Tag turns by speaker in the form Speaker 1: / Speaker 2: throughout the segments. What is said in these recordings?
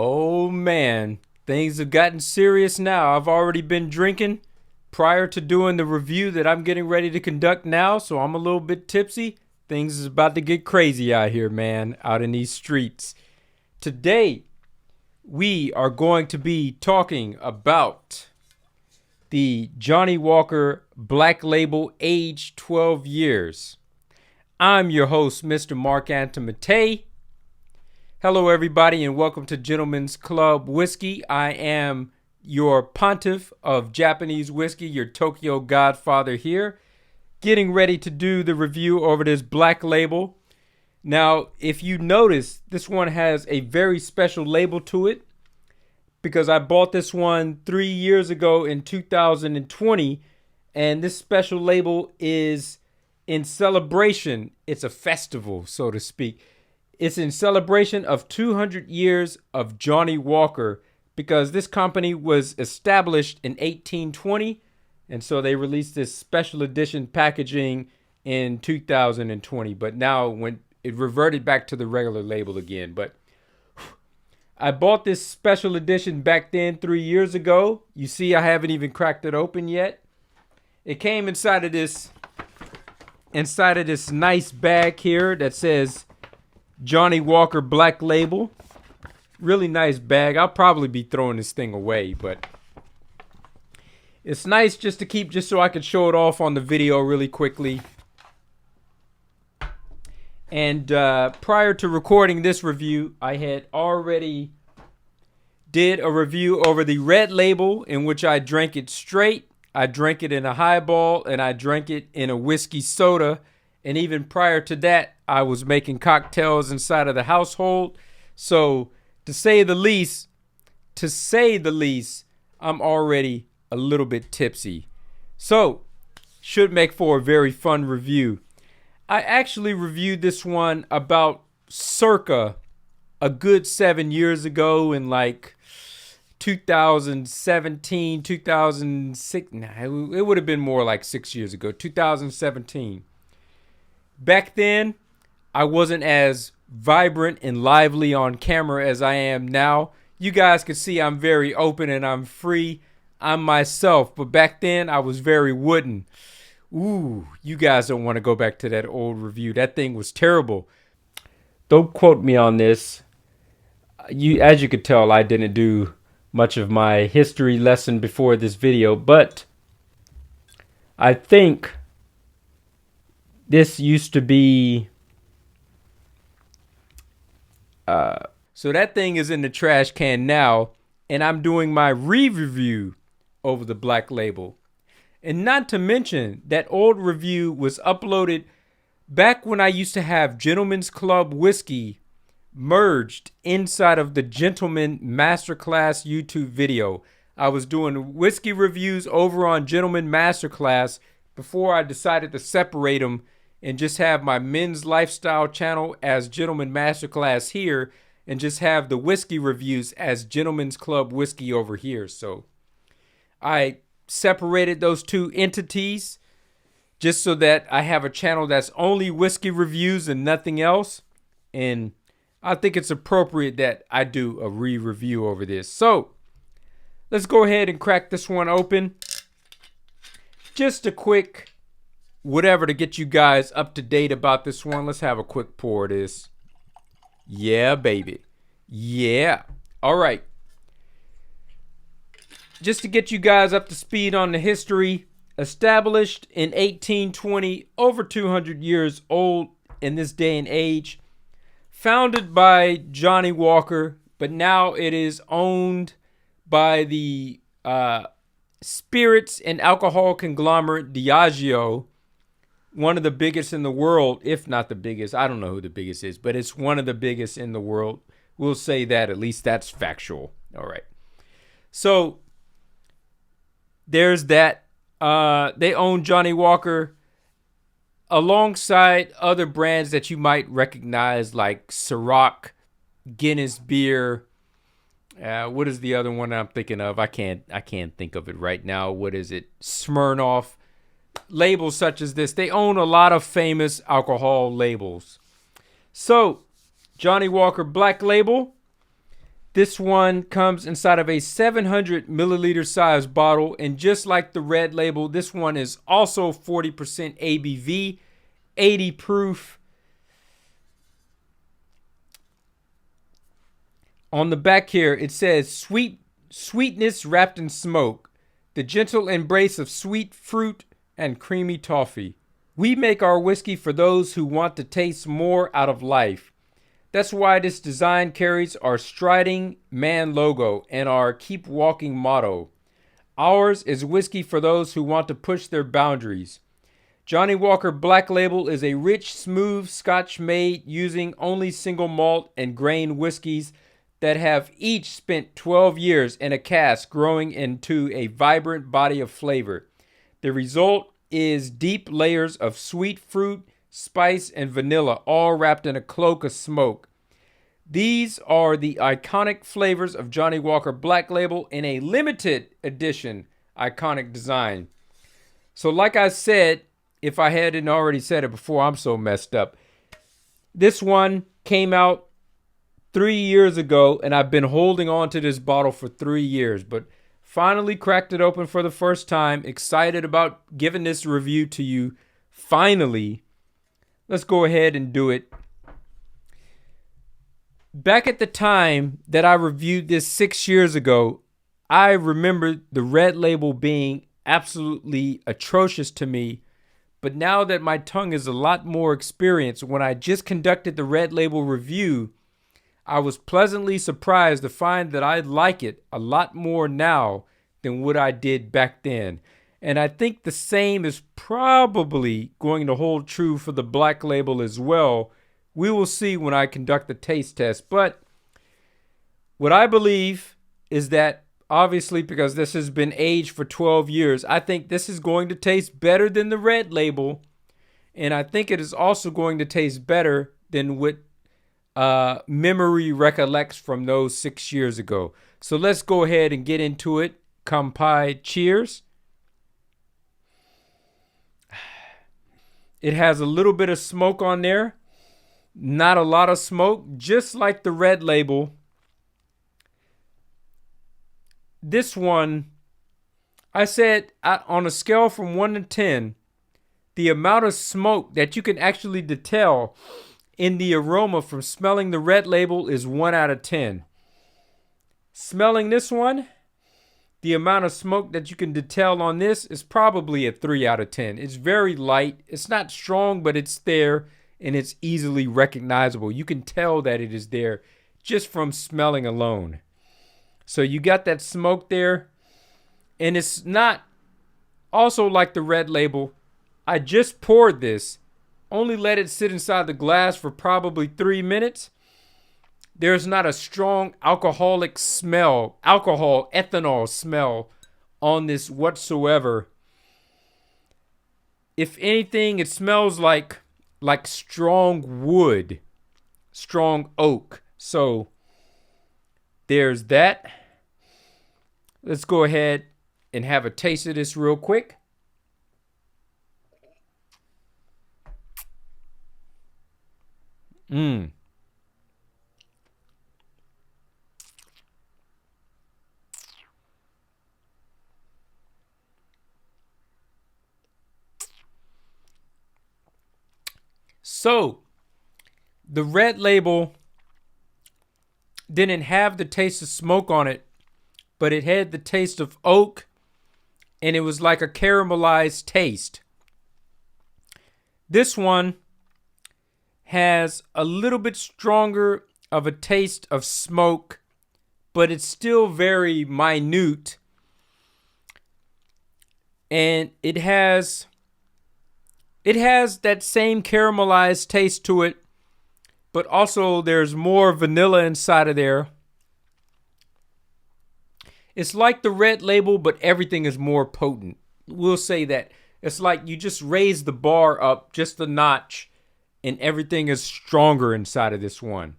Speaker 1: Oh man, things have gotten serious now. I've already been drinking prior to doing the review that I'm getting ready to conduct now, so I'm a little bit tipsy. Things is about to get crazy out here, man, out in these streets. Today, we are going to be talking about the Johnnie Walker Black Label, aged 12 years. I'm your host, Mr. Mark Antimate. Hello, everybody, and welcome to Gentlemen's Club Whiskey. I am your pontiff of Japanese whiskey, your Tokyo Godfather here, getting ready to do the review over this Black Label. Now, if you notice, this one has a very special label to it because I bought this one 3 years ago in 2020, and this special label is in celebration. It's a festival, so to speak. It's in celebration of 200 years of Johnnie Walker because this company was established in 1820, and so they released this special edition packaging in 2020. But now when it reverted back to the regular label again. But I bought this special edition back then 3 years ago. You see, I haven't even cracked it open yet. It came inside of this nice bag here that says Johnnie Walker Black Label. Really nice bag. I'll probably be throwing this thing away, but it's nice just to keep, just so I can show it off on the video really quickly. And prior to recording this review, I had already did a review over the red label, in which I drank it straight. I drank it in a highball, and I drank it in a whiskey soda. And even prior to that, I was making cocktails inside of the household. So to say the least, I'm already a little bit tipsy. So should make for a very fun review. I actually reviewed this one about circa a good 7 years ago in like 2017, 2006. It would have been more like 6 years ago, 2017. Back then, I wasn't as vibrant and lively on camera as I am now. You guys can see I'm very open and I'm free. I'm myself. But back then, I was very wooden. Ooh, you guys don't want to go back to that old review. That thing was terrible. Don't quote me on this. As you could tell, I didn't do much of my history lesson before this video, but I think this used to be so that thing is in the trash can now, and I'm doing my re-review over the Black Label. And not to mention, that old review was uploaded back when I used to have Gentlemen's Club Whiskey merged inside of the Gentleman Masterclass YouTube video. I was doing whiskey reviews over on Gentleman Masterclass before I decided to separate them and just have my men's lifestyle channel as Gentleman Masterclass here and just have the whiskey reviews as Gentleman's Club Whiskey over here. So I separated those two entities just so that I have a channel that's only whiskey reviews and nothing else. And I think it's appropriate that I do a re-review over this. So let's go ahead and crack this one open. Just a quick whatever to get you guys up to date about this one. Let's have a quick pour of this. Yeah, baby. Yeah. All right. Just to get you guys up to speed on the history, established in 1820, over 200 years old in this day and age. Founded by Johnnie Walker, but now it is owned by the spirits and alcohol conglomerate Diageo, one of the biggest in the world, if not the biggest. I don't know who the biggest is, but it's one of the biggest in the world. We'll say that. At least that's factual. All right. So there's that. They own Johnnie Walker alongside other brands that you might recognize like Ciroc, Guinness beer. What is the other one I'm thinking of? I can't think of it right now. What is it? Smirnoff. Labels such as this. They own a lot of famous alcohol labels. So, Johnnie Walker Black Label This one comes inside of a 700 milliliter size bottle, and just like the Red Label, this one is also 40% ABV, 80 proof. On the back here, it says sweetness wrapped in smoke, the gentle embrace of sweet fruit and creamy toffee. We make our whiskey for those who want to taste more out of life. That's why this design carries our striding man logo and our keep walking motto. Ours is whiskey for those who want to push their boundaries. Johnnie Walker Black Label is a rich, smooth Scotch made using only single malt and grain whiskies that have each spent 12 years in a cask growing into a vibrant body of flavor. The result is deep layers of sweet fruit, spice, and vanilla, all wrapped in a cloak of smoke. These are the iconic flavors of Johnnie Walker Black Label in a limited edition iconic design. So like I said, if I hadn't already said it before, I'm so messed up. This one came out 3 years ago, and I've been holding on to this bottle for 3 years, but finally cracked it open for the first time. Excited about giving this review to you. Finally, let's go ahead and do it. Back at the time that I reviewed this 6 years ago, I remember the Red Label being absolutely atrocious to me. But now that my tongue is a lot more experienced, when I just conducted the Red Label review, I was pleasantly surprised to find that I like it a lot more now than what I did back then. And I think the same is probably going to hold true for the Black Label as well. We will see when I conduct the taste test. But what I believe is that, obviously, because this has been aged for 12 years, I think this is going to taste better than the Red Label. And I think it is also going to taste better than what memory recollects from those 6 years ago. So let's go ahead and get into it. Kampai, cheers. It has a little bit of smoke on there. Not a lot of smoke, just like the Red Label. This one, I said on a scale from 1 to 10, the amount of smoke that you can actually tell in the aroma from smelling the Red Label is 1 out of 10. Smelling this one, the amount of smoke that you can tell on this is probably a 3 out of 10. It's very light. It's not strong, but it's there, and it's easily recognizable. You can tell that it is there just from smelling alone. So you got that smoke there, and it's not also like the Red Label. I just poured this, only let it sit inside the glass for probably 3 minutes. There's not a strong alcoholic smell, ethanol smell on this whatsoever. If anything, it smells like strong wood, strong oak. So there's that. Let's go ahead and have a taste of this real quick. So, the Red Label didn't have the taste of smoke on it, but it had the taste of oak, and it was like a caramelized taste. This one has a little bit stronger of a taste of smoke, but it's still very minute. And it has that same caramelized taste to it, but also there's more vanilla inside of there. It's like the Red Label, but everything is more potent. We'll say that. It's like you just raise the bar up just a notch, and everything is stronger inside of this one.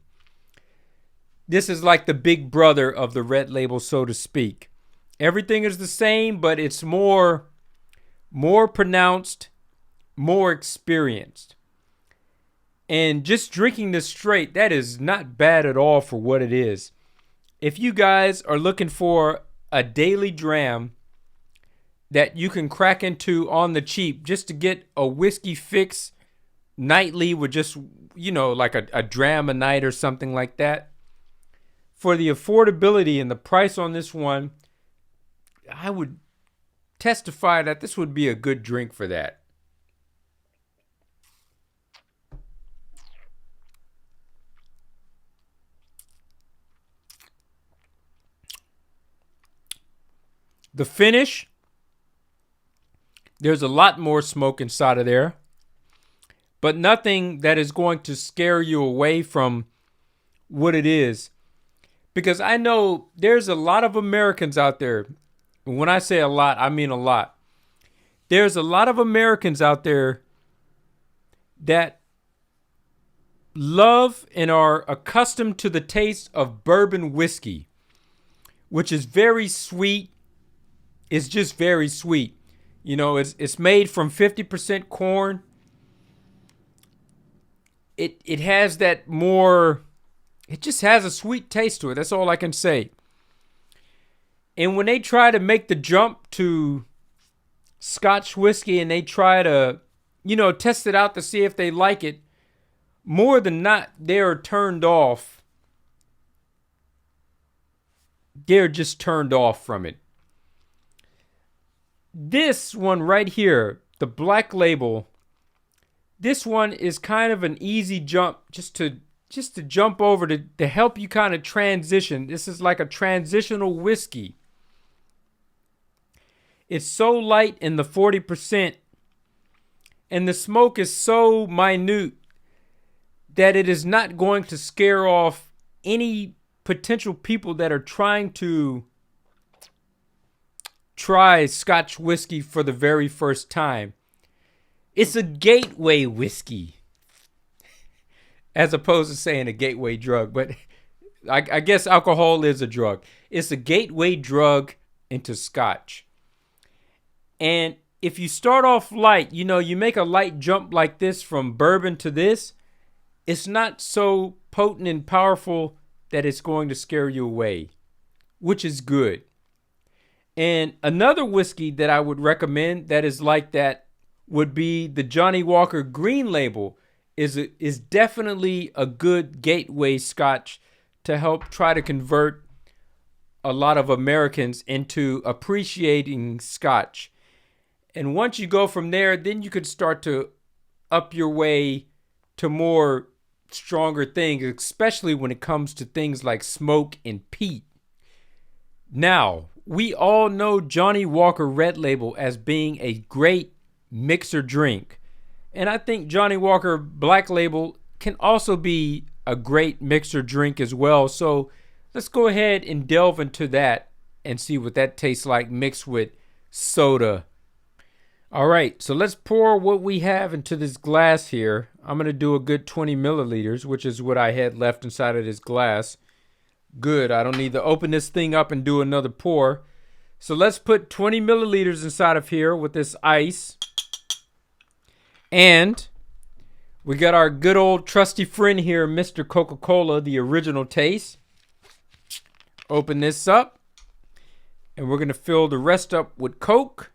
Speaker 1: This is like the big brother of the Red Label, so to speak. Everything is the same, but it's more pronounced, more experienced. And just drinking this straight, that is not bad at all for what it is. if you guys are looking for a daily dram that you can crack into on the cheap just to get a whiskey fix nightly with just, like a dram a night or something like that, for the affordability and the price on this one, I would testify that this would be a good drink for that. The finish, there's a lot more smoke inside of there, but nothing that is going to scare you away from what it is. Because I know there's a lot of Americans out there. When I say a lot, I mean a lot. There's a lot of Americans out there that love and are accustomed to the taste of bourbon whiskey, which is very sweet. It's just very sweet. It's made from 50% corn. It has that more, it just has a sweet taste to it. That's all I can say. And when they try to make the jump to Scotch whiskey and they try to, test it out to see if they like it, more than not, they are turned off. They're just turned off from it. This one right here, the Black Label, this one is kind of an easy jump just to jump over to help you kind of transition. This is like a transitional whiskey. It's so light in the 40%, and the smoke is so minute that it is not going to scare off any potential people that are trying to try Scotch whiskey for the very first time. It's a gateway whiskey, as opposed to saying a gateway drug, but I guess alcohol is a drug. It's a gateway drug into Scotch. And if you start off light, you make a light jump like this from bourbon to this, it's not so potent and powerful that it's going to scare you away, which is good. And another whiskey that I would recommend that is like that would be the Johnnie Walker Green Label. Is definitely a good gateway Scotch to help try to convert a lot of Americans into appreciating Scotch. And once you go from there, then you could start to up your way to more stronger things, especially when it comes to things like smoke and peat. Now, we all know Johnnie Walker Red Label as being a great mixer drink. And I think Johnnie Walker Black Label can also be a great mixer drink as well. So let's go ahead and delve into that and see what that tastes like mixed with soda. All right, so let's pour what we have into this glass here. I'm going to do a good 20 milliliters, which is what I had left inside of this glass. Good, I don't need to open this thing up and do another pour. So let's put 20 milliliters inside of here with this ice. And we got our good old trusty friend here, Mr. Coca-Cola, the original taste. Open this up. And we're going to fill the rest up with Coke.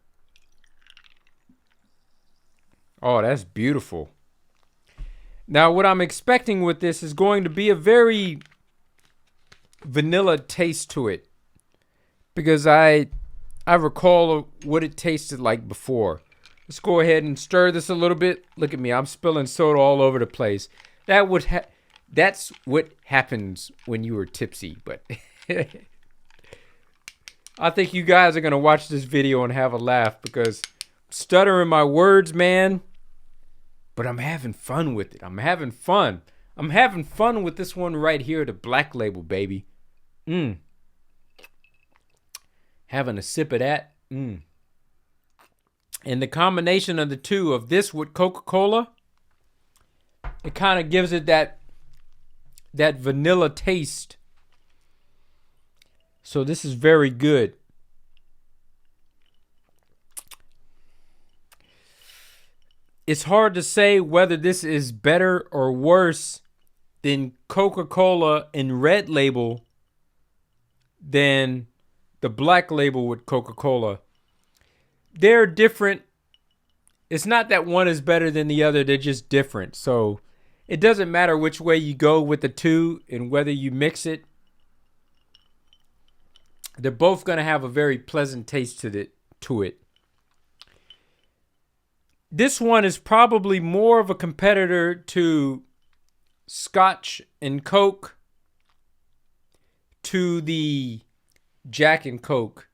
Speaker 1: Oh, that's beautiful. Now, what I'm expecting with this is going to be a very vanilla taste to it. Because I recall what it tasted like before. Let's go ahead and stir this a little bit. Look at me, I'm spilling soda all over the place. That's what happens when you are tipsy. But I think you guys are going to watch this video and have a laugh because I'm stuttering my words, man. But I'm having fun with it. I'm having fun. I'm having fun with this one right here, the Black Label, baby. Having a sip of that. And the combination of the two, of this with Coca-Cola, it kind of gives it that vanilla taste. So this is very good. It's hard to say whether this is better or worse than Coca-Cola and Red Label than the Black Label with Coca-Cola. They're different. It's not that one is better than the other. They're just different. So it doesn't matter which way you go with the two and whether you mix it. They're both going to have a very pleasant taste to it. This one is probably more of a competitor to Scotch and Coke, to the Jack and Coke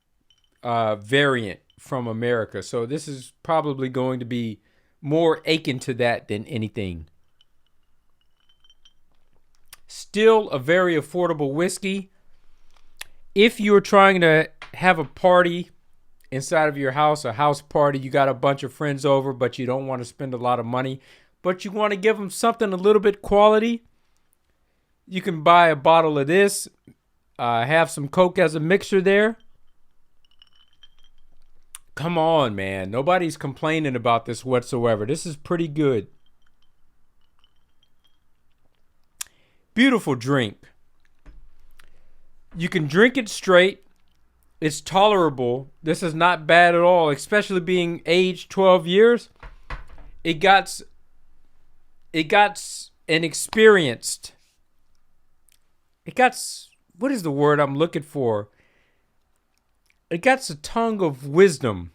Speaker 1: variant from America. So this is probably going to be more akin to that than anything. Still a very affordable whiskey. If you're trying to have a party inside of your house, a house party, you got a bunch of friends over, but you don't want to spend a lot of money, but you want to give them something a little bit quality, you can buy a bottle of this, have some Coke as a mixer there. Come on, man. Nobody's complaining about this whatsoever. This is pretty good. Beautiful drink. You can drink it straight. It's tolerable. This is not bad at all, especially being aged 12 years. It got an experienced. It got, what is the word I'm looking for? It got a tongue of wisdom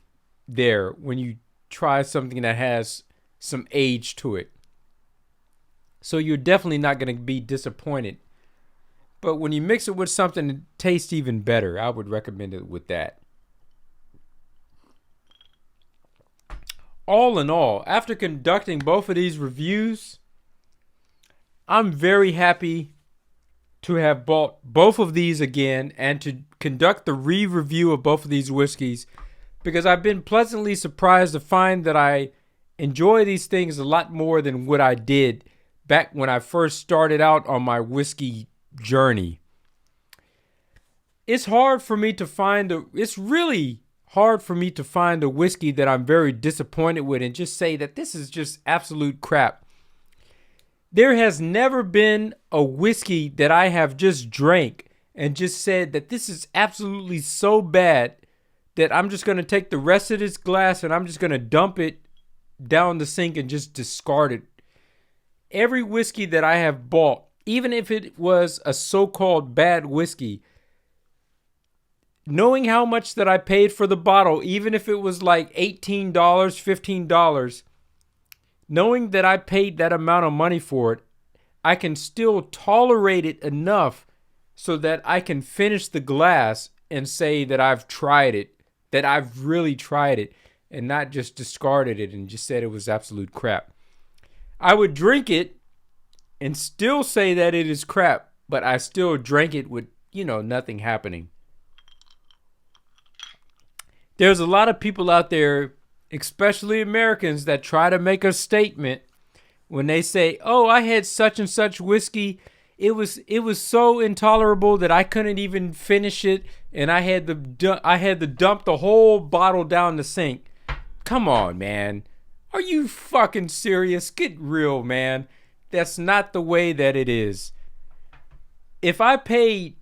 Speaker 1: there when you try something that has some age to it. So you're definitely not going to be disappointed. But when you mix it with something that tastes even better, I would recommend it with that. All in all, after conducting both of these reviews, I'm very happy to have bought both of these again and to conduct the re-review of both of these whiskeys, because I've been pleasantly surprised to find that I enjoy these things a lot more than what I did back when I first started out on my whiskey journey. It's really hard for me to find a whiskey that I'm very disappointed with and just say that this is just absolute crap. There has never been a whiskey that I have just drank and just said that this is absolutely so bad that I'm just going to take the rest of this glass and I'm just going to dump it down the sink and just discard it. Every whiskey that I have bought, even if it was a so-called bad whiskey, knowing how much that I paid for the bottle, even if it was like $18, $15, knowing that I paid that amount of money for it, I can still tolerate it enough so that I can finish the glass and say that I've tried it, that I've really tried it, and not just discarded it and just said it was absolute crap. I would drink it and still say that it is crap, but I still drank it with, nothing happening. There's a lot of people out there, especially Americans, that try to make a statement when they say, "Oh, I had such and such whiskey. It was so intolerable that I couldn't even finish it, and I had to dump the whole bottle down the sink." Come on, man. Are you fucking serious? Get real, man. That's not the way that it is. If I paid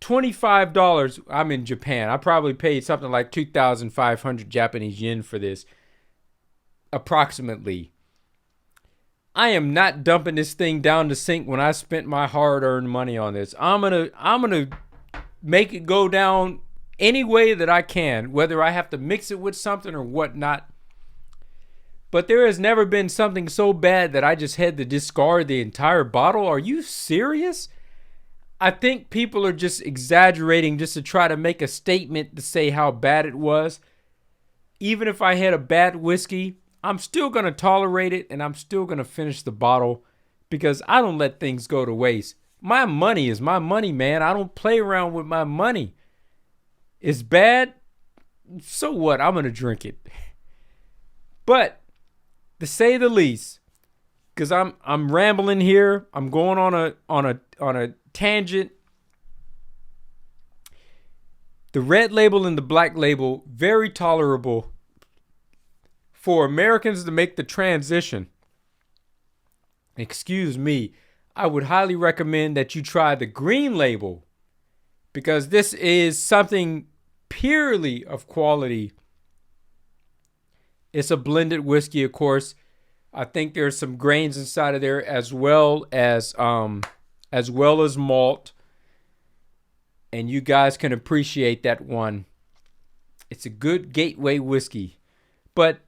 Speaker 1: $25, I'm in Japan. I probably paid something like 2,500 Japanese yen for this, approximately. I am not dumping this thing down the sink when I spent my hard-earned money on this. I'm gonna make it go down any way that I can, whether I have to mix it with something or whatnot. But there has never been something so bad that I just had to discard the entire bottle. Are you serious? I think people are just exaggerating just to try to make a statement to say how bad it was. Even if I had a bad whiskey, I'm still going to tolerate it and I'm still going to finish the bottle because I don't let things go to waste. My money is my money, man. I don't play around with my money. It's bad. So what? I'm going to drink it. But to say the least, because I'm rambling here, I'm going on a tangent. The red label and the black label, very tolerable for Americans to make the transition. Excuse me. I would highly recommend that you try the green label because this is something purely of quality. It's a blended whiskey, of course. I think there's some grains inside of there as well as malt. And you guys can appreciate that one. It's a good gateway whiskey. But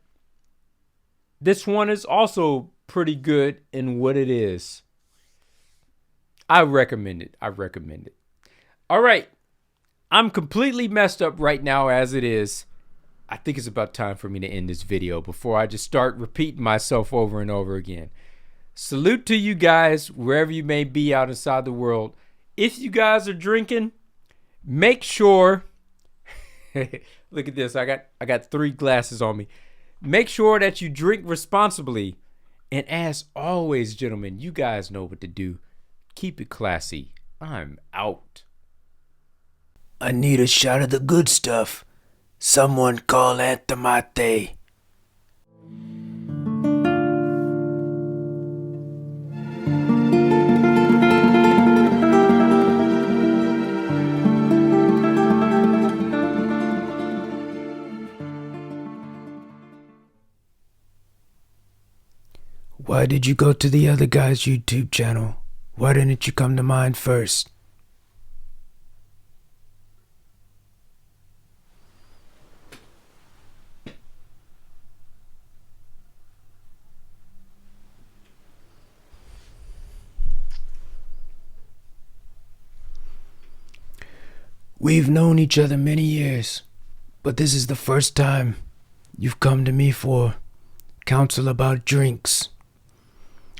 Speaker 1: this one is also pretty good in what it is. I recommend it. All right. I'm completely messed up right now as it is. I think it's about time for me to end this video before I just start repeating myself over and over again. Salute to you guys wherever you may be out inside the world. If you guys are drinking, make sure look at this. I got 3 glasses on me. Make sure that you drink responsibly. And as always, gentlemen, you guys know what to do. Keep it classy. I'm out.
Speaker 2: I need a shot of the good stuff. Someone call Aunt Tomate. Why did you go to the other guy's YouTube channel? Why didn't you come to mine first? We've known each other many years, but this is the first time you've come to me for counsel about drinks.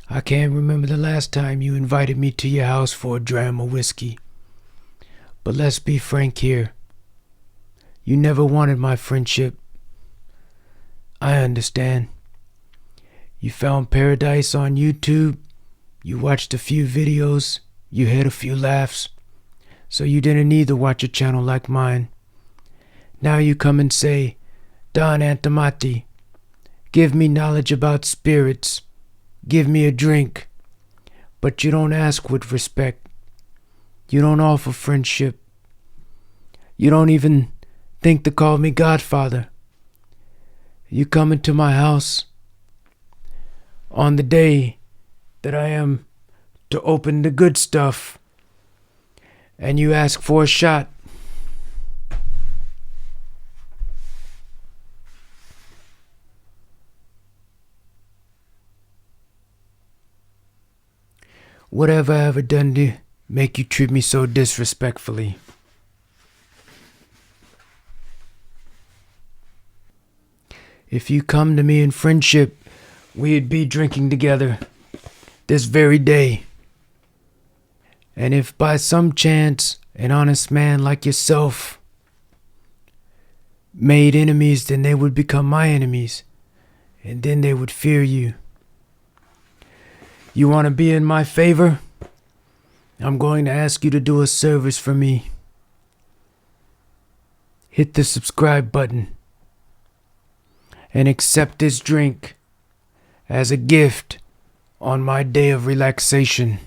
Speaker 2: I can't remember the last time you invited me to your house for a dram of whiskey. But let's be frank here. You never wanted my friendship. I understand. You found paradise on YouTube. You watched a few videos. You had a few laughs. So you didn't need to watch a channel like mine. Now you come and say, Don Antomati, give me knowledge about spirits. Give me a drink. But you don't ask with respect. You don't offer friendship. You don't even think to call me Godfather. You come into my house on the day that I am to open the good stuff, and you ask for a shot. What have I ever done to make you treat me so disrespectfully? If you come to me in friendship, we'd be drinking together this very day. And if by some chance an honest man like yourself made enemies, then they would become my enemies, and then they would fear you. You want to be in my favor? I'm going to ask you to do a service for me. Hit the subscribe button and accept this drink as a gift on my day of relaxation.